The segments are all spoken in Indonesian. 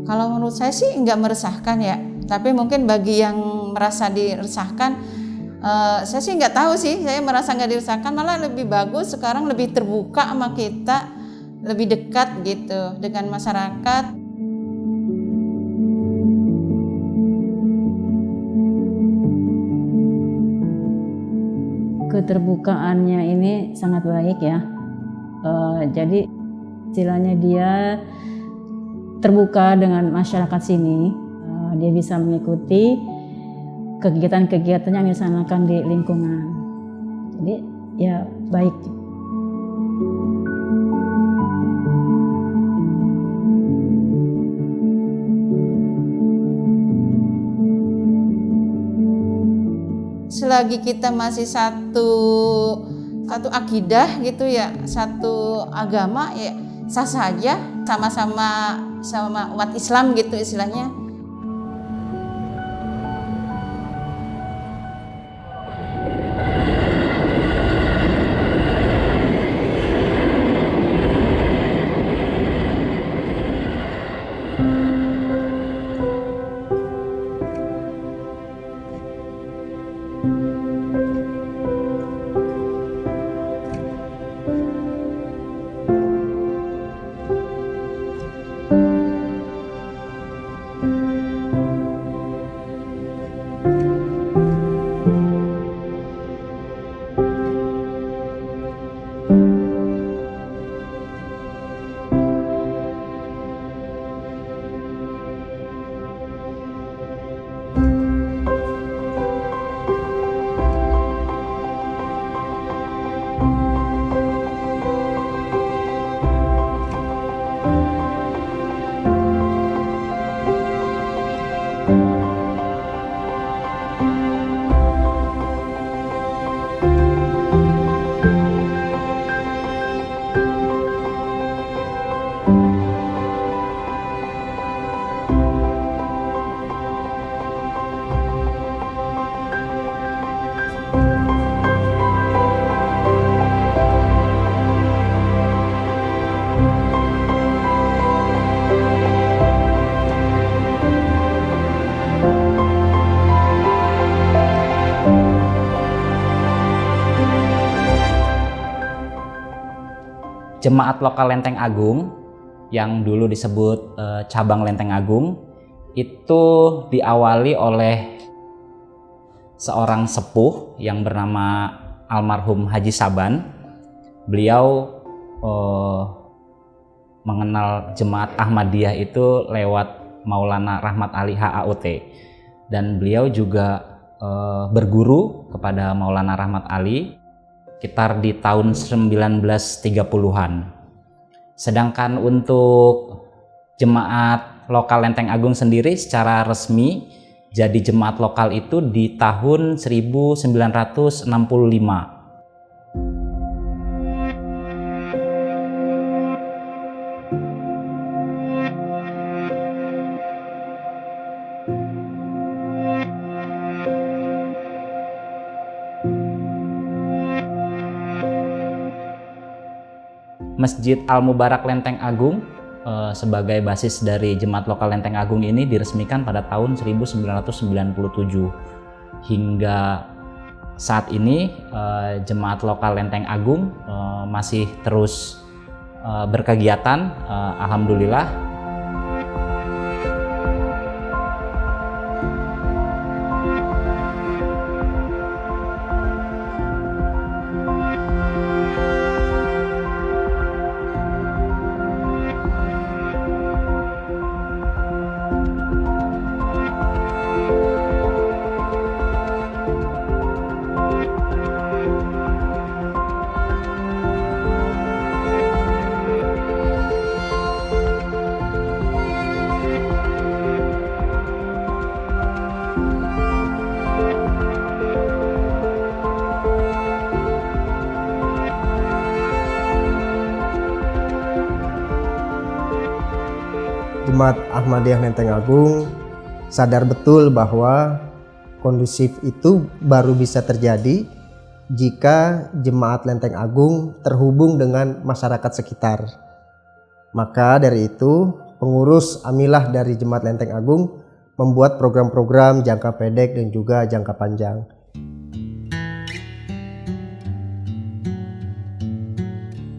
Kalau menurut saya sih nggak meresahkan ya, tapi mungkin bagi yang merasa diresahkan, saya sih nggak tahu sih, saya merasa nggak diresahkan, malah lebih bagus sekarang, lebih terbuka sama kita, lebih dekat gitu dengan masyarakat. Keterbukaannya ini sangat baik ya. Jadi istilahnya dia terbuka dengan masyarakat sini. Dia bisa mengikuti kegiatan-kegiatan yang dilaksanakan di lingkungan. Jadi ya baik. Selagi kita masih satu akidah gitu ya, satu agama ya, sah saja, sama umat Islam gitu istilahnya. Jemaat Lokal Lenteng Agung yang dulu disebut cabang Lenteng Agung itu diawali oleh seorang sepuh yang bernama almarhum Haji Saban. Beliau mengenal jemaat Ahmadiyah itu lewat Maulana Rahmat Ali HAOT, dan beliau juga berguru kepada Maulana Rahmat Ali sekitar di tahun 1930-an. Sedangkan untuk jemaat lokal Lenteng Agung sendiri secara resmi jadi jemaat lokal itu di tahun 1965. Masjid Al-Mubarak Lenteng Agung sebagai basis dari jemaat lokal Lenteng Agung ini diresmikan pada tahun 1997. Hingga saat ini jemaat lokal Lenteng Agung masih terus berkegiatan, alhamdulillah. Jemaat Ahmadiyah Lenteng Agung sadar betul bahwa kondusif itu baru bisa terjadi jika jemaat Lenteng Agung terhubung dengan masyarakat sekitar. Maka dari itu pengurus Amilah dari Jemaat Lenteng Agung membuat program-program jangka pendek dan juga jangka panjang.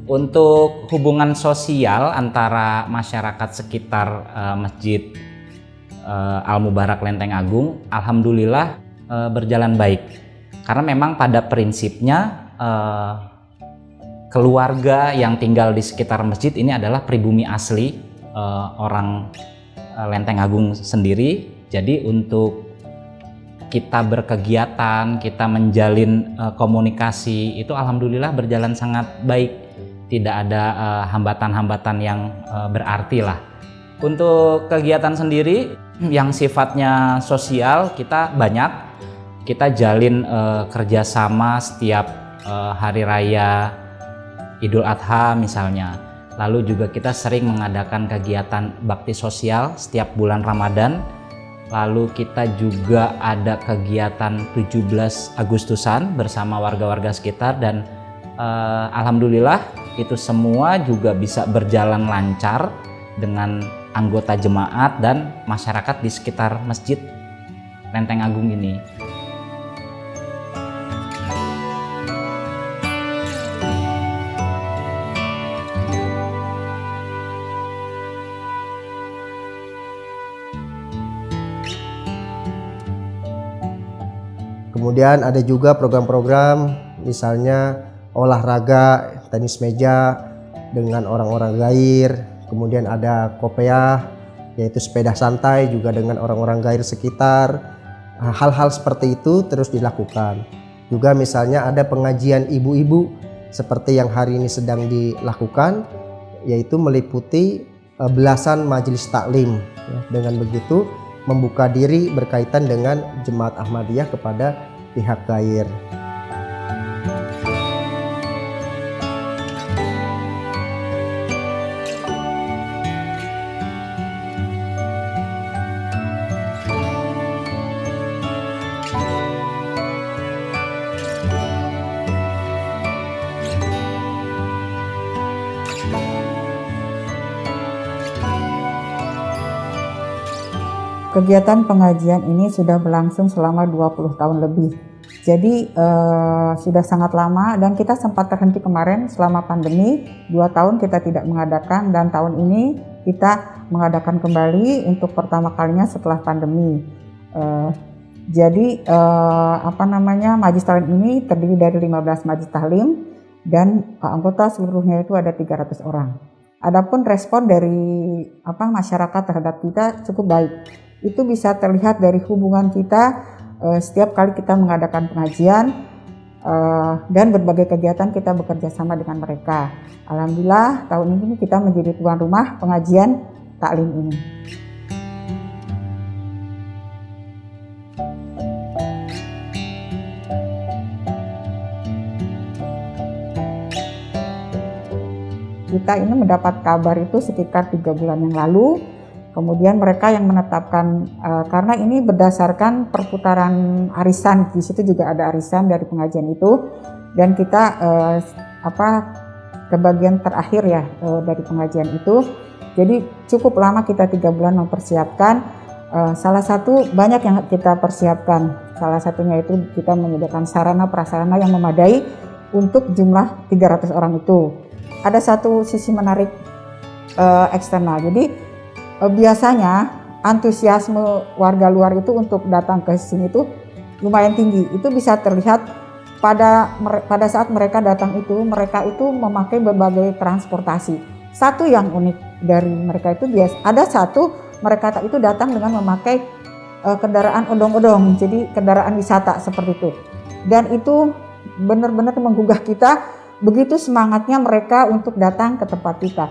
Untuk hubungan sosial antara masyarakat sekitar Masjid Al-Mubarak Lenteng Agung, alhamdulillah berjalan baik. Karena memang pada prinsipnya keluarga yang tinggal di sekitar masjid ini adalah pribumi asli orang Lenteng Agung sendiri. Jadi untuk kita berkegiatan, kita menjalin komunikasi itu alhamdulillah berjalan sangat baik. Tidak ada hambatan-hambatan yang berarti lah. Untuk kegiatan sendiri yang sifatnya sosial kita banyak. Kita jalin kerjasama setiap hari raya Idul Adha misalnya. Lalu juga kita sering mengadakan kegiatan bakti sosial setiap bulan Ramadan. Lalu kita juga ada kegiatan 17 Agustusan bersama warga-warga sekitar dan alhamdulillah itu semua juga bisa berjalan lancar dengan anggota jemaat dan masyarakat di sekitar Masjid Lenteng Agung ini. Kemudian ada juga program-program misalnya olahraga tenis meja dengan orang-orang gair, kemudian ada kopeah yaitu sepeda santai juga dengan orang-orang gair sekitar. Hal-hal seperti itu terus dilakukan. Juga misalnya ada pengajian ibu-ibu seperti yang hari ini sedang dilakukan, yaitu meliputi belasan majelis taklim. Dengan begitu membuka diri berkaitan dengan Jemaat Ahmadiyah kepada pihak gair. Kegiatan pengajian ini sudah berlangsung selama 20 tahun lebih. Jadi sudah sangat lama dan kita sempat terhenti kemarin selama pandemi. 2 tahun kita tidak mengadakan dan tahun ini kita mengadakan kembali untuk pertama kalinya setelah pandemi. Majelis taklim ini terdiri dari 15 majelis taklim dan anggota seluruhnya itu ada 300 orang. Adapun respon dari masyarakat terhadap kita cukup baik. Itu bisa terlihat dari hubungan kita setiap kali kita mengadakan pengajian dan berbagai kegiatan kita bekerja sama dengan mereka. Alhamdulillah tahun ini kita menjadi tuan rumah pengajian taklim ini. Kita ini mendapat kabar itu sekitar 3 bulan yang lalu. Kemudian mereka yang menetapkan karena ini berdasarkan perputaran arisan, di situ juga ada arisan dari pengajian itu dan kita ke bagian terakhir ya dari pengajian itu. Jadi cukup lama kita 3 bulan mempersiapkan. Salah satu banyak yang kita persiapkan. Salah satunya itu kita menyediakan sarana prasarana yang memadai untuk jumlah 300 orang itu. Ada satu sisi menarik eksternal. Jadi biasanya antusiasme warga luar itu untuk datang ke sini itu lumayan tinggi. Itu bisa terlihat pada saat mereka datang itu, mereka itu memakai berbagai transportasi. Satu yang unik dari mereka itu ada satu mereka itu datang dengan memakai kendaraan odong-odong, jadi kendaraan wisata seperti itu. Dan itu benar-benar menggugah kita, begitu semangatnya mereka untuk datang ke tempat kita.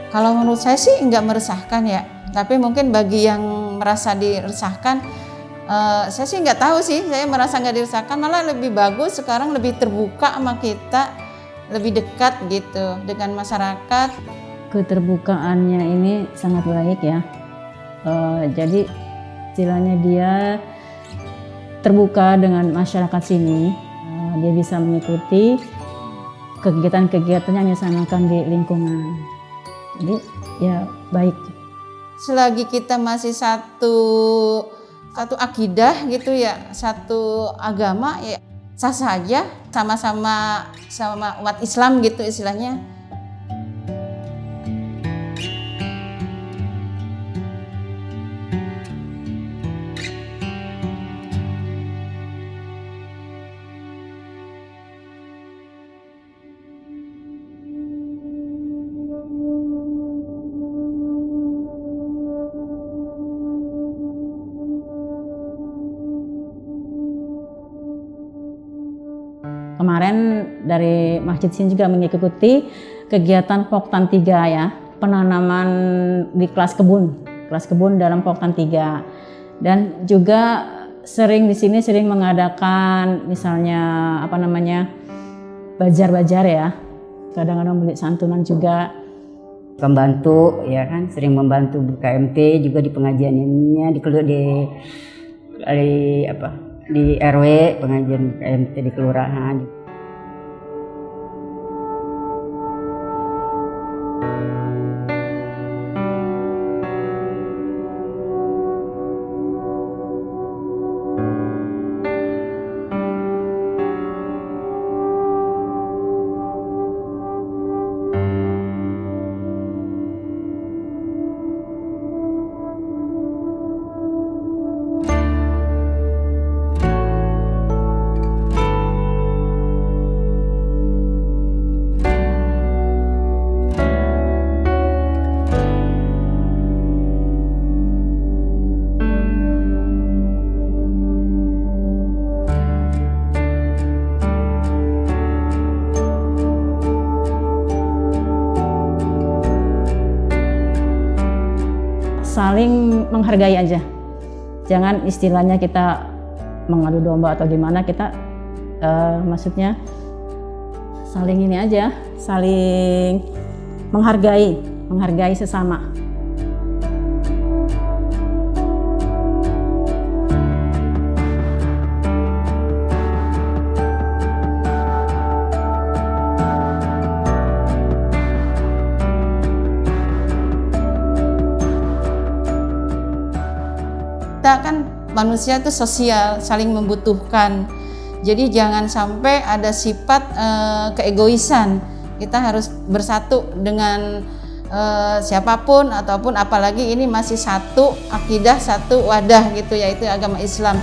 Kalau menurut saya sih nggak meresahkan ya, tapi mungkin bagi yang merasa diresahkan, saya sih nggak tahu sih, saya merasa nggak diresahkan, malah lebih bagus sekarang, lebih terbuka sama kita, lebih dekat gitu dengan masyarakat. Keterbukaannya ini sangat baik ya. Jadi istilahnya dia terbuka dengan masyarakat sini. Dia bisa mengikuti kegiatan-kegiatan yang dilaksanakan di lingkungan. Jadi ya baik. Selagi kita masih satu akidah gitu ya, satu agama ya sah saja, sama umat Islam gitu istilahnya. Kemarin dari masjid sini juga mengikuti kegiatan Poktan 3 ya, penanaman di kelas kebun dalam Poktan 3. Dan juga di sini sering mengadakan misalnya bajar-bajar ya. Kadang-kadang beli santunan juga. Membantu ya kan, sering membantu KMT juga di pengajiannya di RW, pengajian KMT di kelurahan. Saling menghargai aja, jangan istilahnya kita mengadu domba atau gimana, kita maksudnya saling ini aja, saling menghargai sesama. Kita kan manusia itu sosial, saling membutuhkan. Jadi jangan sampai ada sifat keegoisan. Kita harus bersatu dengan siapapun ataupun apalagi ini masih satu akidah, satu wadah gitu, yaitu agama Islam.